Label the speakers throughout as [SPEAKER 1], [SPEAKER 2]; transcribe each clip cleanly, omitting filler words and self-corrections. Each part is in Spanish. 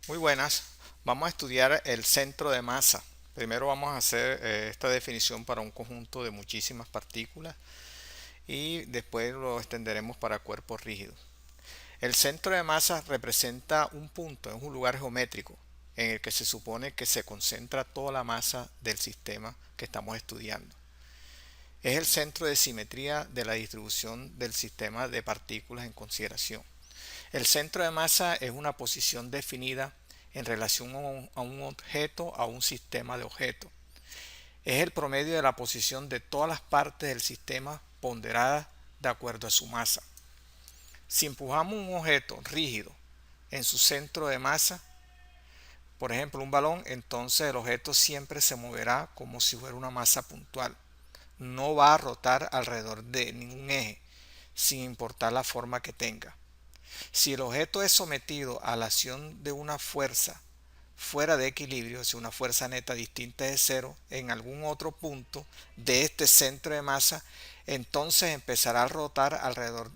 [SPEAKER 1] Muy buenas. Vamos a estudiar el centro de masa. Primero vamos a hacer esta definición para un conjunto de muchísimas partículas y después lo extenderemos para cuerpos rígidos. El centro de masa representa un punto, es un lugar geométrico en el que se supone que se concentra toda la masa del sistema que estamos estudiando. Es el centro de simetría de la distribución del sistema de partículas en consideración. El centro de masa es una posición definida en relación a un objeto, a un sistema de objetos. Es el promedio de la posición de todas las partes del sistema ponderadas de acuerdo a su masa. Si empujamos un objeto rígido en su centro de masa, por ejemplo un balón, entonces el objeto siempre se moverá como si fuera una masa puntual. No va a rotar alrededor de ningún eje, sin importar la forma que tenga. Si el objeto es sometido a la acción de una fuerza fuera de equilibrio, si una fuerza neta distinta de cero en algún otro punto de este centro de masa, entonces empezará a rotar alrededor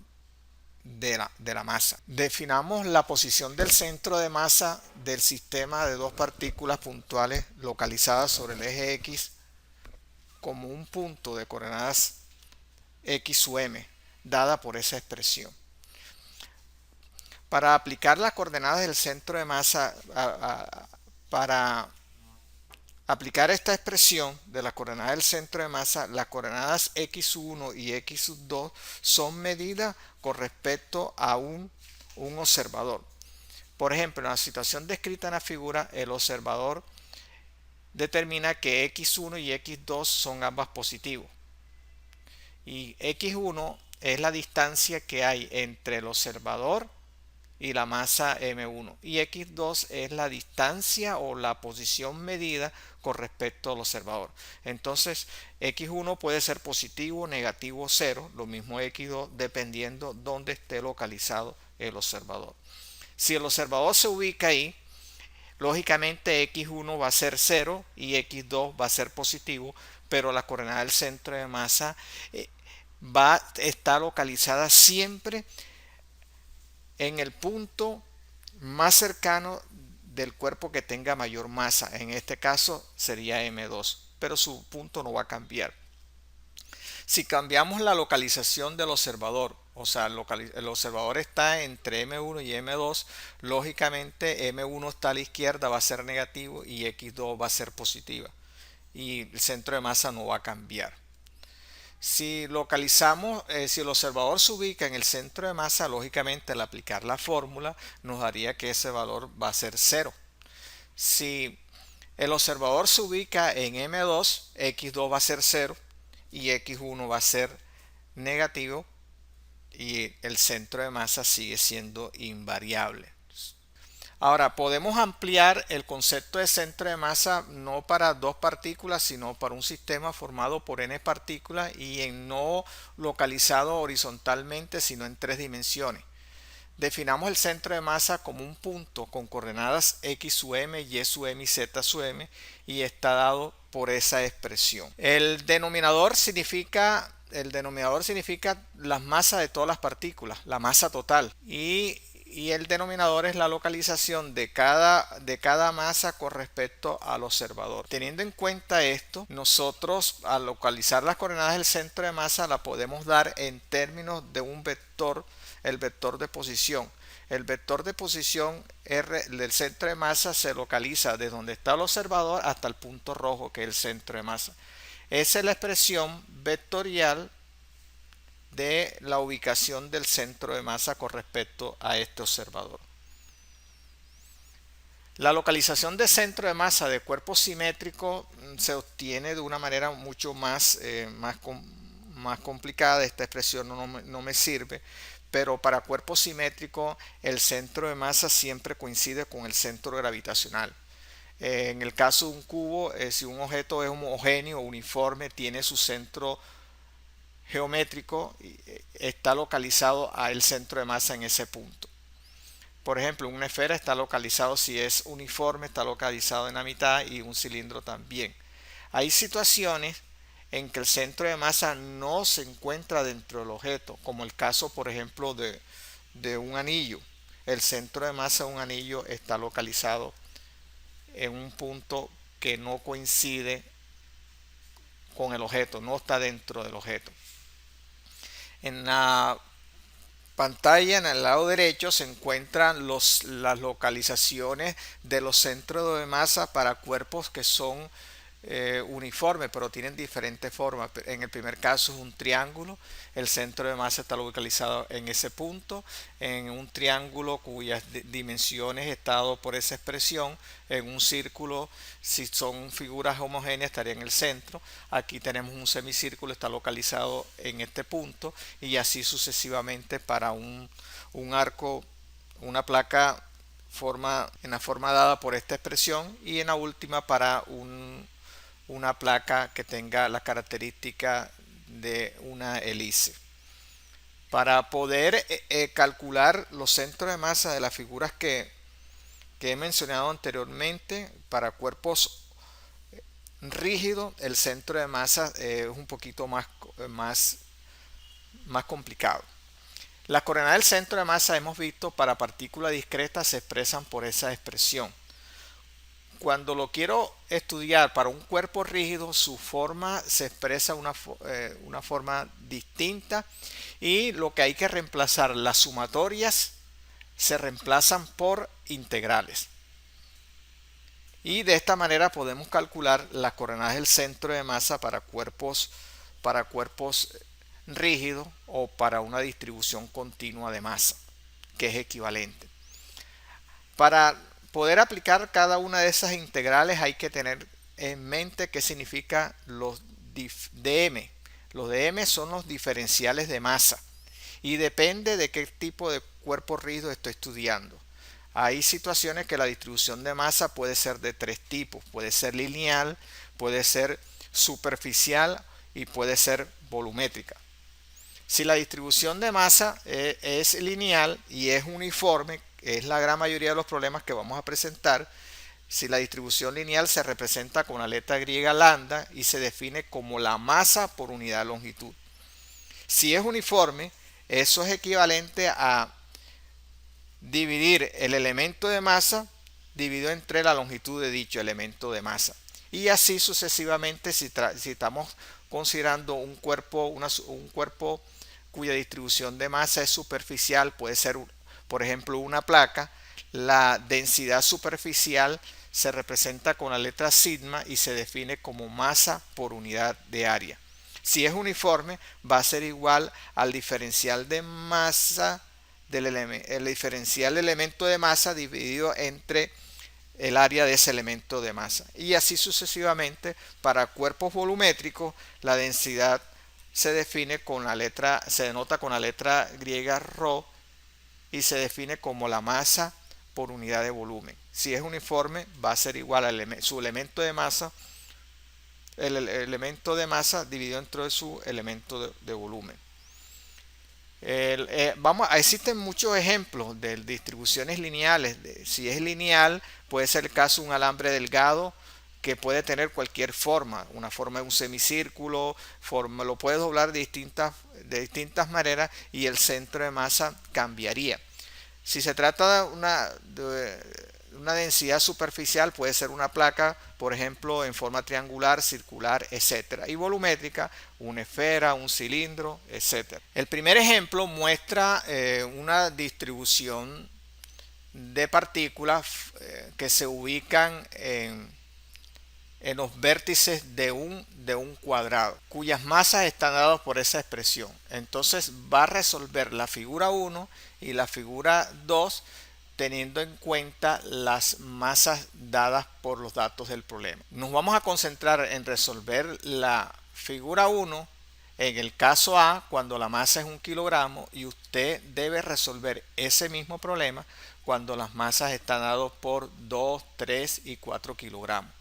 [SPEAKER 1] de la masa. Definamos la posición del centro de masa del sistema de dos partículas puntuales localizadas sobre el eje X como un punto de coordenadas X sub m, dada por esa expresión. Para aplicar las coordenadas del centro de masa, para aplicar esta expresión de las coordenadas del centro de masa, las coordenadas x1 y x2 son medidas con respecto a un observador. Por ejemplo, en la situación descrita en la figura, el observador determina que x1 y x2 son ambas positivos. Y x1 es la distancia que hay entre el observador y la masa m1, y x2 es la distancia o la posición medida con respecto al observador. Entonces x1 puede ser positivo, negativo, cero, lo mismo x2 dependiendo dónde esté localizado el observador. Si el observador se ubica ahí, lógicamente x1 va a ser 0 y x2 va a ser positivo, pero la coordenada del centro de masa va a estar localizada siempre en el punto más cercano del cuerpo que tenga mayor masa. En este caso sería M2, pero su punto no va a cambiar. Si cambiamos la localización del observador, o sea, el observador está entre M1 y M2, lógicamente M1 está a la izquierda, va a ser negativo, y X2 va a ser positiva. Y el centro de masa no va a cambiar. Si localizamos, si el observador se ubica en el centro de masa, lógicamente al aplicar la fórmula nos daría que ese valor va a ser 0. Si el observador se ubica en M2, X2 va a ser 0 y X1 va a ser negativo, y el centro de masa sigue siendo invariable. Ahora, podemos ampliar el concepto de centro de masa no para dos partículas, sino para un sistema formado por n partículas y no localizado horizontalmente, sino en tres dimensiones. Definamos el centro de masa como un punto con coordenadas x sub m, y sub m y z sub m, y está dado por esa expresión. El denominador significa las masas de todas las partículas, la masa total, y el denominador es la localización de cada masa con respecto al observador. Teniendo en cuenta esto, nosotros al localizar las coordenadas del centro de masa la podemos dar en términos de un vector, el vector de posición. El vector de posición R del centro de masa se localiza desde donde está el observador hasta el punto rojo, que es el centro de masa. Esa es la expresión vectorial de la ubicación del centro de masa con respecto a este observador. La localización de centro de masa de cuerpo simétrico se obtiene de una manera mucho más complicada. Esta expresión no me sirve, pero para cuerpo simétrico el centro de masa siempre coincide con el centro gravitacional. En el caso de un cubo, si un objeto es homogéneo o uniforme, tiene su centro geométrico, está localizado al centro de masa en ese punto. Por ejemplo, una esfera está localizado, si es uniforme, está localizado en la mitad, y un cilindro también. Hay situaciones en que el centro de masa no se encuentra dentro del objeto, como el caso, por ejemplo, de un anillo. el centro de masa de un anillo está localizado en un punto que no coincide con el objeto, no está dentro del objeto. En la pantalla, en el lado derecho, se encuentran las localizaciones de los centros de masa para cuerpos que son uniformes, pero tienen diferentes formas. En el primer caso es un triángulo, el centro de masa está localizado en ese punto. En un triángulo cuyas dimensiones están dadas por esa expresión, en un círculo, si son figuras homogéneas, estaría en el centro. Aquí tenemos un semicírculo, está localizado en este punto, y así sucesivamente para un arco, una placa en la forma dada por esta expresión, y en la última para una placa que tenga la característica de una hélice. Para poder calcular los centros de masa de las figuras que he mencionado anteriormente, para cuerpos rígidos el centro de masa es un poquito más complicado. Las coordenadas del centro de masa, hemos visto, para partículas discretas se expresan por esa expresión. Cuando lo quiero estudiar para un cuerpo rígido, su forma se expresa una forma distinta, y lo que hay que reemplazar, las sumatorias, se reemplazan por integrales. Y de esta manera podemos calcular las coordenadas del centro de masa para cuerpos rígidos o para una distribución continua de masa, que es equivalente. Para poder aplicar cada una de esas integrales hay que tener en mente qué significa los dm. Los dm son los diferenciales de masa y depende de qué tipo de cuerpo rígido estoy estudiando. Hay situaciones que la distribución de masa puede ser de tres tipos. Puede ser lineal, puede ser superficial y puede ser volumétrica. Si la distribución de masa es lineal y es uniforme, es la gran mayoría de los problemas que vamos a presentar. Si la distribución lineal se representa con la letra griega lambda y se define como la masa por unidad de longitud. Si es uniforme, eso es equivalente a dividir el elemento de masa dividido entre la longitud de dicho elemento de masa. Y así sucesivamente, si estamos considerando un cuerpo cuya distribución de masa es superficial, puede ser, por ejemplo, una placa. La densidad superficial se representa con la letra sigma y se define como masa por unidad de área. Si es uniforme, va a ser igual al diferencial de masa el diferencial del elemento de masa dividido entre el área de ese elemento de masa. Y así sucesivamente. Para cuerpos volumétricos, la densidad se denota con la letra griega ρ y se define como la masa por unidad de volumen. Si es uniforme, va a ser igual a su elemento de masa, el elemento de masa dividido entre su elemento de volumen. Existen muchos ejemplos de distribuciones lineales. Si es lineal, puede ser el caso de un alambre delgado que puede tener cualquier forma, una forma de un semicírculo, lo puedes doblar de distintas maneras y el centro de masa cambiaría. Si se trata de una densidad superficial, puede ser una placa, por ejemplo, en forma triangular, circular, etc. Y volumétrica, una esfera, un cilindro, etc. El primer ejemplo muestra una distribución de partículas que se ubican en los vértices de un cuadrado, cuyas masas están dadas por esa expresión. Entonces va a resolver la figura 1 y la figura 2 teniendo en cuenta las masas dadas por los datos del problema. Nos vamos a concentrar en resolver la figura 1 en el caso A, cuando la masa es 1 kilogramo, y usted debe resolver ese mismo problema cuando las masas están dadas por 2, 3 y 4 kilogramos.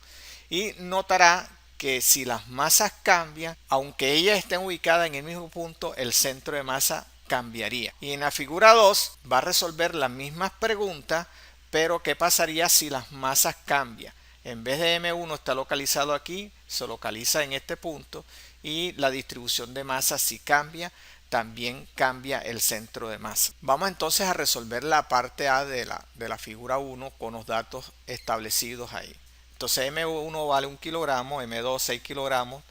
[SPEAKER 1] Y notará que si las masas cambian, aunque ellas estén ubicadas en el mismo punto, el centro de masa cambiaría. Y en la figura 2 va a resolver las mismas preguntas, pero ¿qué pasaría si las masas cambian? En vez de M1 está localizado aquí, se localiza en este punto y la distribución de masa sí cambia. también cambia el centro de masa. Vamos entonces a resolver la parte A de la figura 1 con los datos establecidos ahí. Entonces M1 vale 1 kilogramo, M2 6 kilogramos,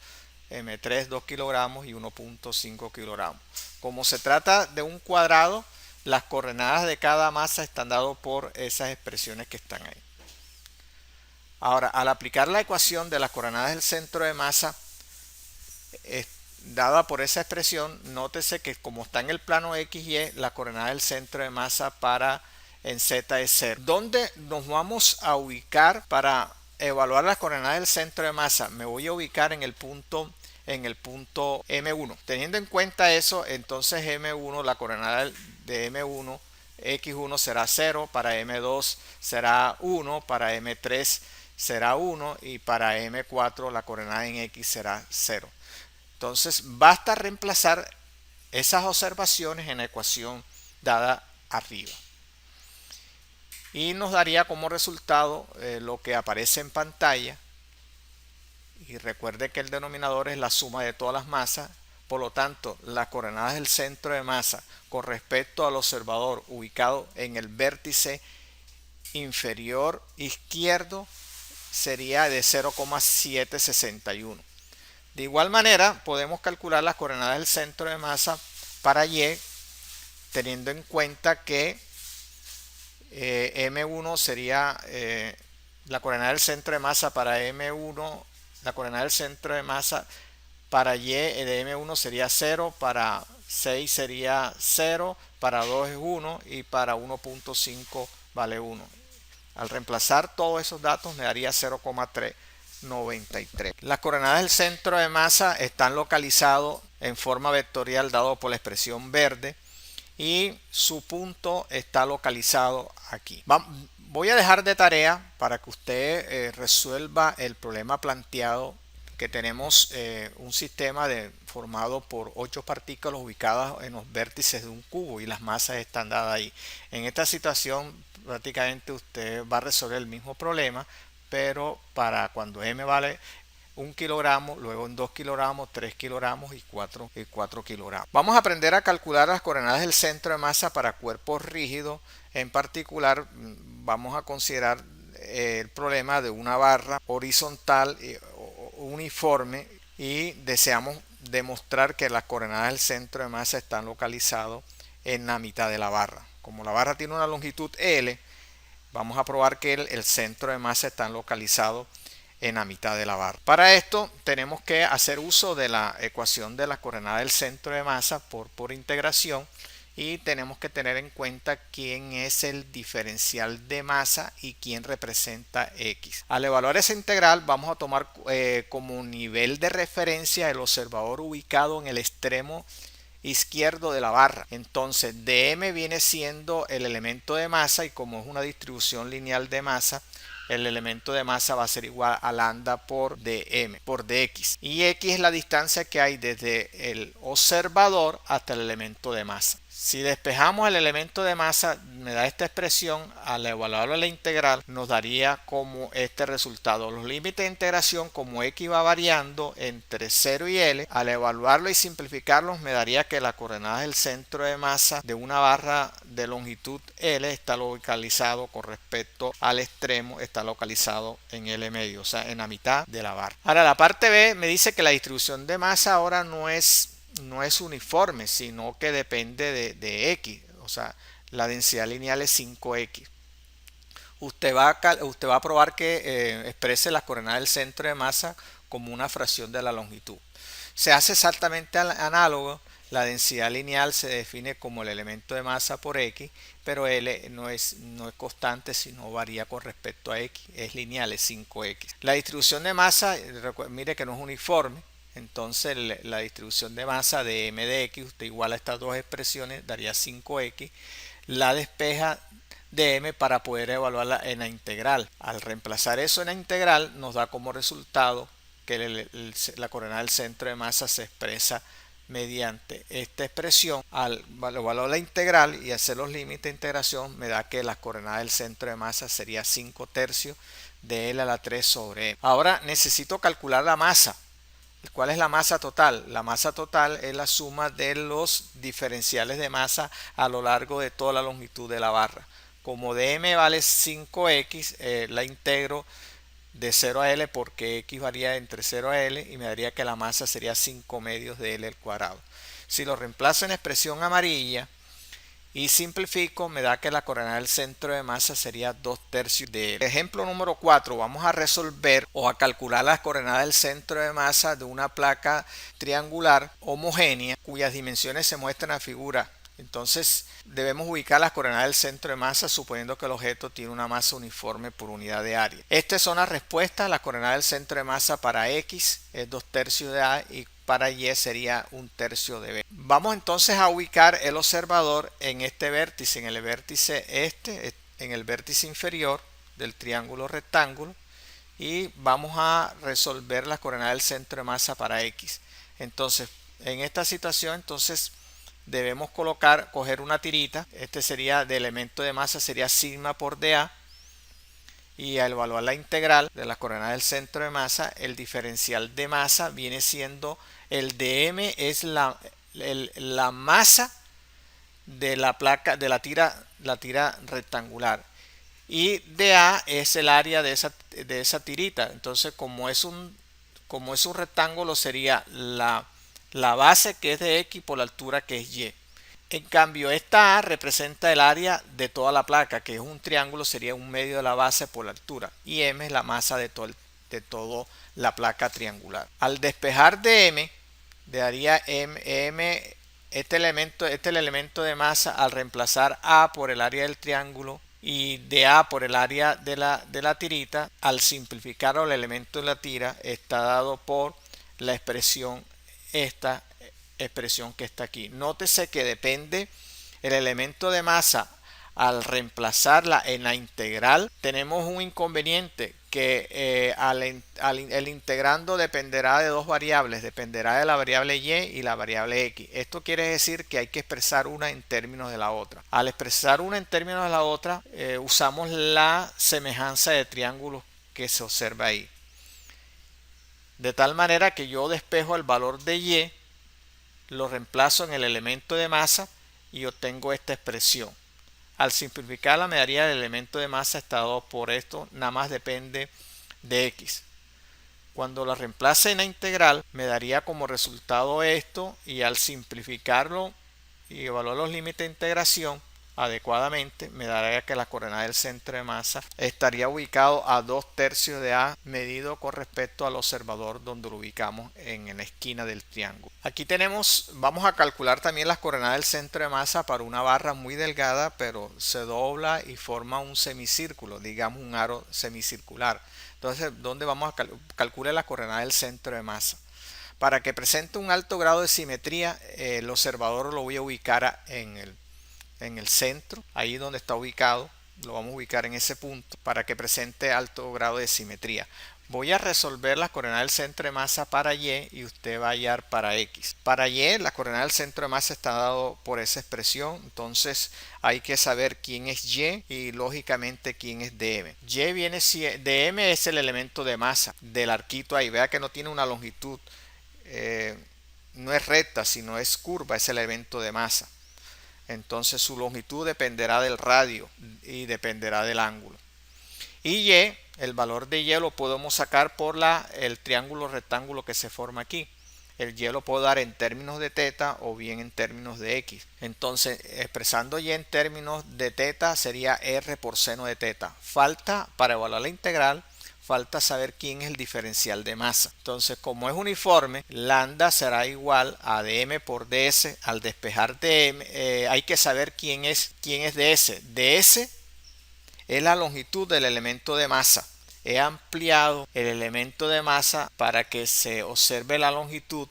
[SPEAKER 1] M3 2 kilogramos y 1.5 kilogramos. Como se trata de un cuadrado, las coordenadas de cada masa están dadas por esas expresiones que están ahí. Ahora, al aplicar la ecuación de las coordenadas del centro de masa dada por esa expresión, nótese que como está en el plano XY, la coordenada del centro de masa en Z es 0. ¿Dónde nos vamos a ubicar para evaluar las coordenadas del centro de masa? Me voy a ubicar en el punto M1. Teniendo en cuenta eso, entonces M1, la coordenada de M1, X1 será 0, para M2 será 1, para M3 será 1 y para M4 la coordenada en X será 0. Entonces basta reemplazar esas observaciones en la ecuación dada arriba. Y nos daría como resultado lo que aparece en pantalla. Y recuerde que el denominador es la suma de todas las masas. Por lo tanto, las coordenadas del centro de masa con respecto al observador ubicado en el vértice inferior izquierdo sería de 0,761. De igual manera, podemos calcular las coordenadas del centro de masa para Y, teniendo en cuenta que M1 sería la coordenada del centro de masa para M1, la coordenada del centro de masa para Y de M1 sería 0, para 6 sería 0, para 2 es 1 y para 1.5 vale 1. Al reemplazar todos esos datos me daría 0,393. Las coordenadas del centro de masa están localizados en forma vectorial dado por la expresión verde y su punto está localizado aquí. Voy a dejar de tarea para que usted resuelva el problema planteado, que tenemos un sistema formado por 8 partículas ubicadas en los vértices de un cubo y las masas están dadas ahí. En esta situación prácticamente usted va a resolver el mismo problema, pero para cuando M vale 1 kilogramo, luego en 2 kilogramos, 3 kilogramos y 4 kilogramos. Vamos a aprender a calcular las coordenadas del centro de masa para cuerpos rígidos. En particular, vamos a considerar el problema de una barra horizontal uniforme y deseamos demostrar que las coordenadas del centro de masa están localizadas en la mitad de la barra. Como la barra tiene una longitud L, vamos a probar que el centro de masa está localizado en la mitad de la barra. Para esto tenemos que hacer uso de la ecuación de la coordenada del centro de masa por integración, y tenemos que tener en cuenta quién es el diferencial de masa y quién representa X. Al evaluar esa integral vamos a tomar como nivel de referencia el observador ubicado en el extremo izquierdo de la barra. Entonces dm viene siendo el elemento de masa, y como es una distribución lineal de masa, el elemento de masa va a ser igual a lambda por dm por dx, y x es la distancia que hay desde el observador hasta el elemento de masa. Si despejamos el elemento de masa, me da esta expresión. Al evaluarlo en la integral nos daría como este resultado. Los límites de integración, como x va variando entre 0 y L, al evaluarlo y simplificarlos me daría que la coordenada del centro de masa de una barra de longitud L está localizado con respecto al extremo, está localizado en L medio, o sea en la mitad de la barra. Ahora la parte B me dice que la distribución de masa ahora no es uniforme, sino que depende de X, o sea la densidad lineal es 5X. Usted va a probar que exprese las coordenadas del centro de masa como una fracción de la longitud. Se hace exactamente análogo. La densidad lineal se define como el elemento de masa por X, pero L no es constante, sino varía con respecto a X, es lineal, es 5X. La distribución de masa, mire que no es uniforme. Entonces la distribución de masa de m de x, usted iguala estas dos expresiones, daría 5x. La despeja de m para poder evaluarla en la integral. Al reemplazar eso en la integral nos da como resultado que la coordenada del centro de masa se expresa mediante esta expresión. Al evaluar la integral y hacer los límites de integración me da que la coordenada del centro de masa sería 5 tercios de L a la 3 sobre M. Ahora necesito calcular la masa. ¿Cuál es la masa total? La masa total es la suma de los diferenciales de masa a lo largo de toda la longitud de la barra. Como dm vale 5x, la integro de 0 a L porque X varía entre 0 a L y me daría que la masa sería 5 medios de L al cuadrado. Si lo reemplazo en expresión amarilla y simplifico, me da que la coordenada del centro de masa sería 2/3 de L. Ejemplo número 4, vamos a resolver o a calcular las coordenadas del centro de masa de una placa triangular homogénea cuyas dimensiones se muestran en la figura. Entonces debemos ubicar las coordenadas del centro de masa suponiendo que el objeto tiene una masa uniforme por unidad de área. Estas son las respuestas. La coordenada del centro de masa para X es 2/3 de A y para Y sería 1/3 de B. Vamos entonces a ubicar el observador en este vértice, en el vértice en el vértice inferior del triángulo rectángulo, y vamos a resolver las coordenadas del centro de masa para X. Entonces, en esta situación, entonces debemos coger una tirita. Este sería de elemento de masa, sería sigma por dA. Y al evaluar la integral de las coordenadas del centro de masa, el diferencial de masa viene siendo el dm es la masa de la placa de la tira rectangular, y dA es el área de esa tirita. Entonces, como es un rectángulo, sería la base, que es de X, por la altura, que es Y. En cambio, esta A representa el área de toda la placa, que es un triángulo, sería 1/2 de la base por la altura, y M es la masa de toda la placa triangular. Al despejar de M, daría M este el elemento de masa, al reemplazar A por el área del triángulo y dA por el área de la tirita. Al simplificar el elemento de la tira, está dado por la expresión que está aquí. Nótese que depende el elemento de masa. Al reemplazarla en la integral, tenemos un inconveniente, que el integrando dependerá de dos variables, dependerá de la variable y y la variable x. Esto quiere decir que hay que expresar una en términos de la otra. Al expresar una en términos de la otra, usamos la semejanza de triángulos que se observa ahí, de tal manera que yo despejo el valor de y, lo reemplazo en el elemento de masa y obtengo esta expresión. Al simplificarla, me daría el elemento de masa estado por esto, nada más depende de X. Cuando la reemplace en la integral, me daría como resultado esto, y al simplificarlo y evaluar los límites de integración adecuadamente, me daría que la coordenada del centro de masa estaría ubicado a 2/3 de A, medido con respecto al observador donde lo ubicamos en la esquina del triángulo. Aquí vamos a calcular también las coordenadas del centro de masa para una barra muy delgada, pero se dobla y forma un semicírculo, digamos un aro semicircular. Entonces, ¿dónde vamos a calcular las coordenadas del centro de masa? Para que presente un alto grado de simetría, el observador lo voy a ubicar en el centro, ahí donde está ubicado, lo vamos a ubicar en ese punto para que presente alto grado de simetría. Voy a resolver las coordenadas del centro de masa para Y y usted va a hallar para X. Para Y, la coordenada del centro de masa está dado por esa expresión, entonces hay que saber quién es Y y lógicamente quién es dm. dm es el elemento de masa del arquito ahí, vea que no tiene una longitud, no es recta, sino es curva, es el elemento de masa. Entonces su longitud dependerá del radio y dependerá del ángulo. Y Y, el valor de Y lo podemos sacar por el triángulo rectángulo que se forma aquí. El Y lo puedo dar en términos de teta o bien en términos de X. Entonces, expresando Y en términos de teta, sería R por seno de teta. Para evaluar la integral, falta saber quién es el diferencial de masa. Entonces, como es uniforme, lambda será igual a dm por ds. Al despejar dm, hay que saber quién es ds. ds es la longitud del elemento de masa. He ampliado el elemento de masa para que se observe la longitud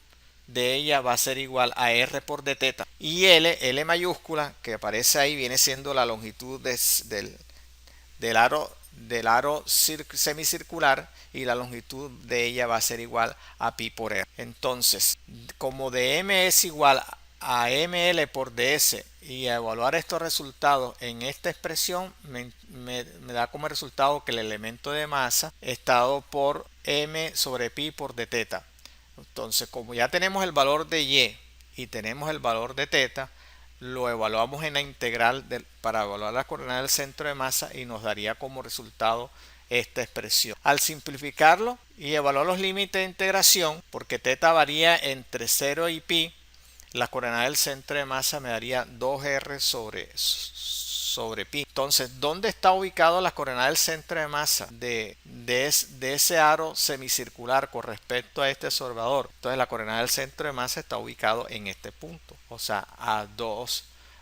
[SPEAKER 1] de ella, va a ser igual a R por d teta. Y L mayúscula, que aparece ahí, viene siendo la longitud del aro semicircular, y la longitud de ella va a ser igual a pi por r. Entonces, como dm es igual a ml por ds, y a evaluar estos resultados en esta expresión, me da como resultado que el elemento de masa está dado por m sobre pi por d teta. Entonces, como ya tenemos el valor de y y tenemos el valor de teta, lo evaluamos en la integral para evaluar la coordenada del centro de masa y nos daría como resultado esta expresión. Al simplificarlo y evaluar los límites de integración, porque teta varía entre 0 y pi, la coordenada del centro de masa me daría 2r sobre pi. Entonces, ¿dónde está ubicado la coordenada del centro de masa de ese aro semicircular con respecto a este observador? Entonces, la coordenada del centro de masa está ubicado en este punto, o sea,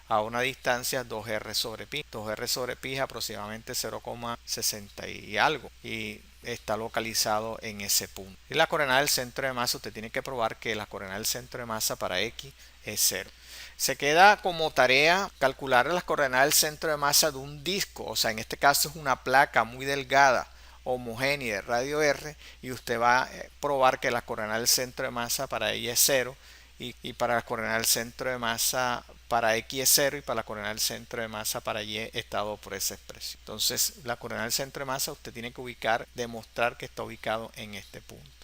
[SPEAKER 1] a una distancia 2r sobre pi. 2r sobre pi es aproximadamente 0,60 y algo. Y está localizado en ese punto. Y la coordenada del centro de masa, usted tiene que probar que la coordenada del centro de masa para x es 0. Se queda como tarea calcular las coordenadas del centro de masa de un disco, o sea, en este caso es una placa muy delgada, homogénea de radio R, y usted va a probar que la coordenada del centro de masa para ella es 0 y para la coordenada del centro de masa para x es 0 y para la coordenada del centro de masa para y está dado por esa expresión. Entonces, la coordenada del centro de masa usted tiene que demostrar que está ubicado en este punto.